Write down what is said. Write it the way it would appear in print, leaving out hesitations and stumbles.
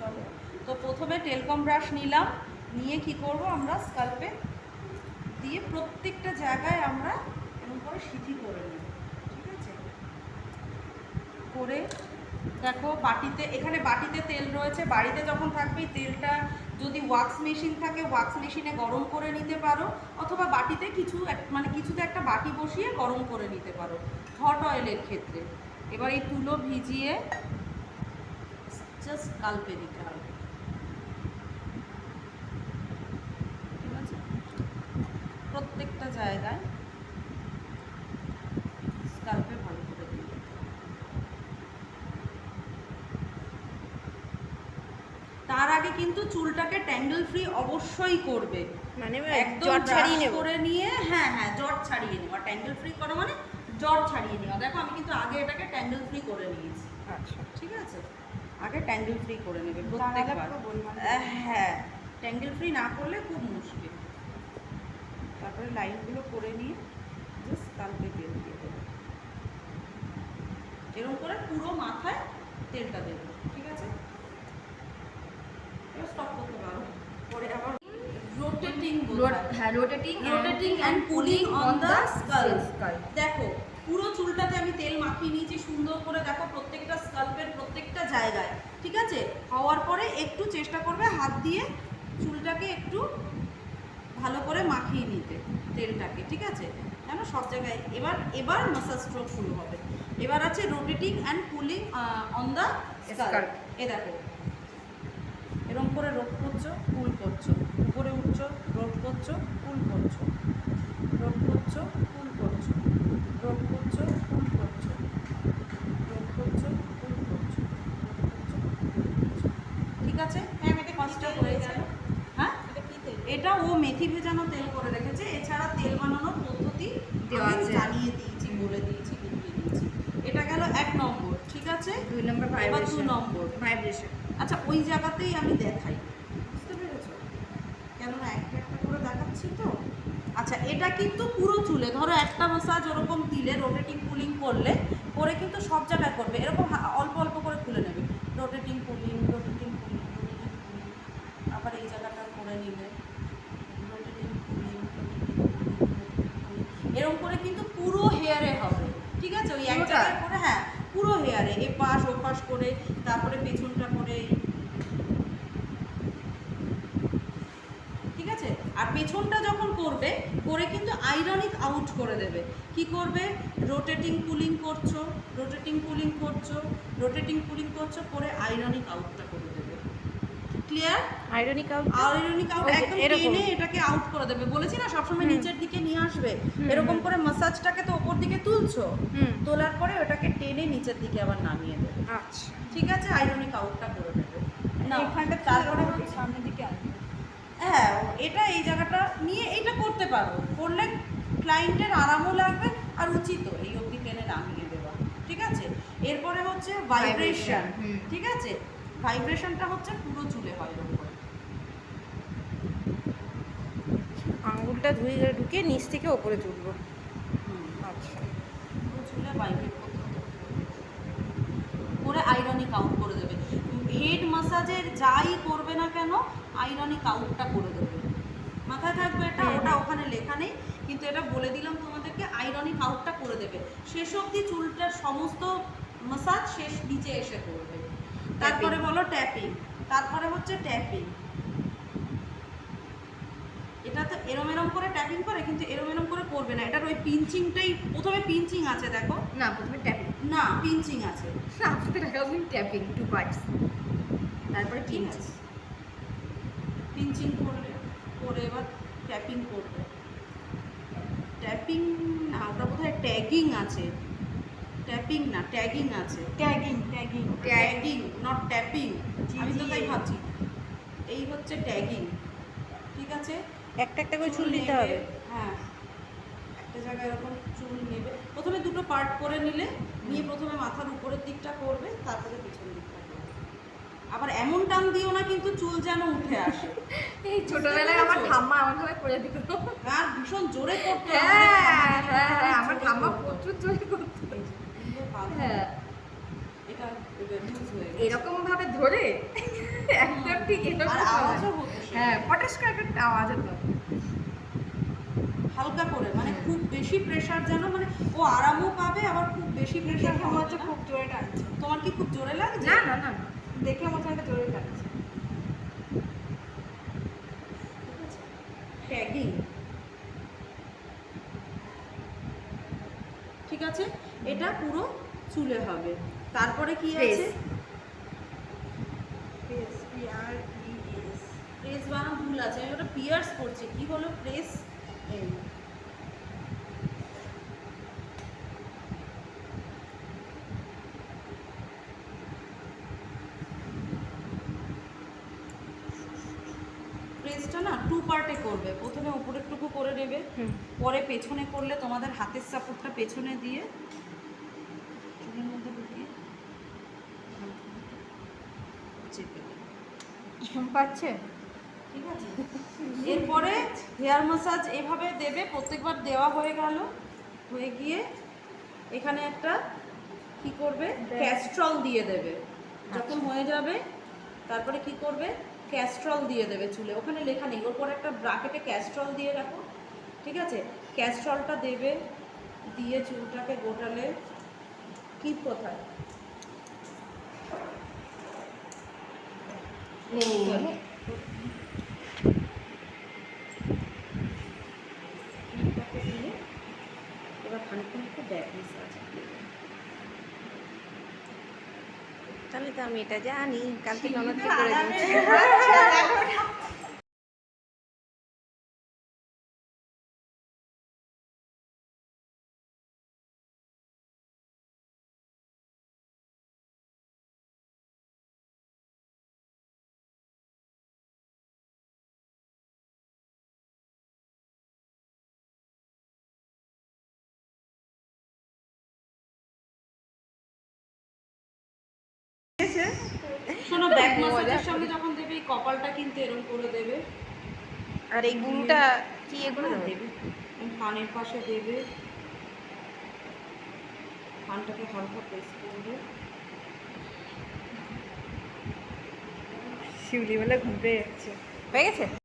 চলো, তো প্রথমে টেলকম ব্রাশ নিলাম, নিয়ে কি করব আমরা স্কাল্পে দিয়ে প্রত্যেকটা জায়গায় আমরা এরকম করে সিথি করে নেব। ঠিক আছে, করে দেখো বাটিতে, এখানে বাটিতে তেল রয়েছে, বাড়িতে যখন থাকবে তেলটা যদি ওয়াক্স মেশিন থাকে ওয়াক্স মেশিনে গরম করে নিতে পারো, অথবা বাটিতে মানে কিছুতে একটা বাটি বসিয়ে গরম করে নিতে পারো হট অয়েলের ক্ষেত্রে। এবার এই তুলো ভিজিয়ে জাস্ট স্কাল্পে দিতে হবে। ঠিক আছে, প্রত্যেকটা জায়গায় স্কাল্পে ভালো করে দিই। তার আগে কিন্তু চুলটাকে ট্যাঙ্গেল ফ্রি অবশ্যই করবে, মানে একদম জট ছাড়িয়ে নেব করে নিয়ে, হ্যাঁ হ্যাঁ জট ছাড়িয়ে নেওয়া। ট্যাঙ্গেল ফ্রি করা মানে জট ছাড়িয়ে নেওয়া। দেখো আমি কিন্তু আগে এটাকে ট্যাঙ্গেল ফ্রি করে নিয়েছি। আচ্ছা ঠিক আছে, আগে ট্যাঙ্গেল ফ্রি করে নেবে প্রত্যেকবার। হ্যাঁ, ট্যাঙ্গেল ফ্রি না করলে খুব মুশকিল। তারপরে লাইনগুলো করে নিয়ে জাস্ট স্কাল্পে তেল দিয়ে দেবো, এরকম করে পুরো মাথায় তেলটা দেবো। ঠিক আছে, স্টপ করতে পারো। পরে আবার rotating, rotating and pulling on the scalp. দেখো পুরো চুলটাতে আমি তেল মাখিয়ে নিয়েছি সুন্দর করে, দেখো প্রত্যেকটা স্কাল্পের প্রত্যেকটা জায়গায়। ঠিক আছে, হওয়ার পরে একটু চেষ্টা করবে হাত দিয়ে চুলটাকে একটু ভালো করে মাখিয়ে নিতে তেলটাকে। ঠিক আছে, যেন সব জায়গায়। এবার মাসাজ স্ট্রোক শুরু হবে। এবার আছে rotating and pulling on the scalp. এ দেখো এরকম করে রোট করছো, পুল করছো, উপরে উঠছো, রোট করছো, পুল করছো, রোট করছো, পুল করছো, রোট করছো, পুল করছো, রোট করছো, পুল করছো। ঠিক আছে, হ্যাঁ মেয়েটা কষ্ট হয়ে গেল। হ্যাঁ, এটা ও মেথি ভেজানো তেল করে রেখেছে, এছাড়া তেল বানানোর পদ্ধতি আমি জানিয়ে দিয়েছি, বলে দিয়েছি, লিখিয়ে দিয়েছি। এটা গেল 1 নম্বর। ঠিক আছে, 2 নম্বর 2 নম্বর ভাইব্রেশন। আচ্ছা ওই জায়গাতেই আমি দেখাই, বুঝতে পেরেছো? কেননা একটা একটা করে দেখাচ্ছি তো। আচ্ছা এটা কিন্তু পুরো চুলে, ধরো একটা মাসাজ ওরকম দিলে, রোটেটিং পুলিং করলে, করে কিন্তু সব জায়গায় করবে। এরকম অল্প অল্প করে খুলে নেবে, rotating pulling, rotating pulling, rotating pulling. আবার এই জায়গাটা করে নিলে রোটেটিং পুলিং, এরকম করে কিন্তু পুরো হেয়ারে হবে। ঠিক আছে, ওই এক জায়গায় করে, হ্যাঁ পুরো হেয়ারে, এপাশ ওপাশ করে, তারপরে পেছনটা করে। ঠিক আছে, আর পেছনটা যখন করবে, করে কিন্তু আইরনিক আউট করে দেবে। কি করবে, রোটেটিং পুলিং করছো, রোটেটিং পুলিং করছো, রোটেটিং পুলিং করছো, করে আইরনিক আউটটা করে দেবে। Clear? Ironic out, ironic out একদম টেনে এটাকে আউট করে দেবে। বলেছি না সবসময় নিচের দিকে নিয়ে আসবে। এরকম করে মাসাজটাকে তো উপর দিকে তুলছো, তোলার পরে ওটাকে টেনে নিচের দিকে আবার নামিয়ে দেবে। আচ্ছা ঠিক আছে, আইরনিক আউটটা করে দেবে। না এখানটা তারপরে সামনের দিকে আসবে। হ্যাঁ, এটা এই জায়গাটা নিয়ে এটা করতে পারো, করলে ক্লায়েন্টের আরামও লাগবে আর উচিত এই অবধি টেনে নামিয়ে দেওয়া। ঠিক আছে, এরপরে হচ্ছে ভাইব্রেশন। ঠিক আছে, ভাইব্রেশনটা হচ্ছে পুরো চুলে হয়। এরকম করে আঙুলটা ঢুকে নিচ থেকে ওপরে তুলবো। আচ্ছা, পুরো চুলে ভাইব্রেট করতে করে আইরনিক আউট করে দেবে। হেড মাসাজের যাই করবে না কেন আইরনিক আউটটা করে দেবে। মাথায় থাকবে এটা, ওটা ওখানে লেখা নেই, কিন্তু এটা বলে দিলাম তোমাদেরকে, আইরনিক আউটটা করে দেবে। শেষ অবধি চুলটার সমস্ত মাসাজ শেষ নিচে এসে করবে। তারপরে বলো ট্যাপিং, তারপরে হচ্ছে ট্যাপিং। এটা তো এরম এরম করে ট্যাপিং করে, কিন্তু এরম এরম করে করবে না। এটার ওই পিঞ্চিংটাই, প্রথমে পিঞ্চিং আছে দেখো, না প্রথমে ট্যাপিং, না পিঞ্চিং আছে, না প্রথমে ট্যাপিং 2 পার্টস, তারপরে পিঞ্চ আছে। পিঞ্চিং করলে করে এবার ট্যাপিং করবে। ট্যাপিং না, ওটা বোধহয় ট্যাগিং আছে, ট্যাপিং না ট্যাগিং আছে, tagging tagging tagging not tapping. আমি তো তাই ভাবছি, এই হচ্ছে ট্যাগিং। ঠিক আছে, একটা একটা করে চুল দিতে হবে। হ্যাঁ, একটা জায়গায় এরকম চুল নেবে, প্রথমে দুটো পার্ট করে নিলে, নিয়ে প্রথমে মাথার উপরের দিকটা করবে, তারপরে পিছন দিকটা করবে। আবার এমন টান দিও না কিন্তু চুল যেন উঠে আসে। এই ছোটবেলায় আমার ঠাম্মা আমার ঘরে করে দিত, আর ভীষণ জোরে করতে। হ্যাঁ হ্যাঁ, আমার ঠাম্মা প্রচুর জোরে করতো। হ্যাঁ, এটা লুজ হয়ে গেছে, এরকম ভাবে ধরে একদম ঠিক এরকম আর আওয়াজও হতো হ্যাঁ পটাশ করে একটা আওয়াজ হতো হালকা করে, মানে খুব বেশি প্রেসার যেন, মানে ও আরামও পাবে আবার খুব বেশি প্রেসার দেখে মনে হচ্ছে খুব জোরে টানছে। তোমার কি খুব জোরে লাগছে? না না না না, দেখে মনে হচ্ছে জোরে টানছে। ট্যাগিং, ঠিক আছে, এটা পুরো চুলে হবে। তারপরে কি আছে? প্রেস বানাম ভুল আছে, আমি ওটা পিয়ার্স করছি, কি হলো প্রেস? এই প্রেসটা না 2 পার্টে করবে, প্রথমে উপরেরটুকু করে নেবে, পরে পেছনে করলে তোমাদের হাতের সাপোর্টটা পেছনে দিয়ে চুলের মধ্যে ঢুকিয়ে চেপে দেবে। পাচ্ছে ঠিক আছে, এরপরে হেয়ার ম্যাসাজ এভাবে দেবে, প্রত্যেকবার দেওয়া হয়ে গেল, হয়ে গিয়ে এখানে একটা কি করবে, ক্যাস্ট্রল দিয়ে দেবে। যখন হয়ে যাবে তারপরে কি করবে, ক্যাস্ট্রল দিয়ে দেবে চুলে, ওখানে লেখা নেই, ওর পরে একটা ব্রাকেটে ক্যাস্ট্রল দিয়ে রাখো, ঠিক আছে, ক্যাস্ট্রলটা দেবে, দিয়ে চুলটাকে গোটালে কি কোথায় এবার খানিকক্ষণ একটু ব্যাক ম্যাসাজ। তাহলে তো আমি এটা জানি, কালকে ননদকে করে দিচ্ছি। শোনো, ব্যাক ম্যাসাজের সঙ্গে যখন দেবে এই কপালটা কিন্তু এরকম করে দেবে, আর এই গুরুটা কি এগুলো দেবে কানের পাশে দেবে, কানটাকে হালকা প্রেস করবে। শিউলি বলে ঘুম পেয়ে যাচ্ছে, হয়ে গেছে।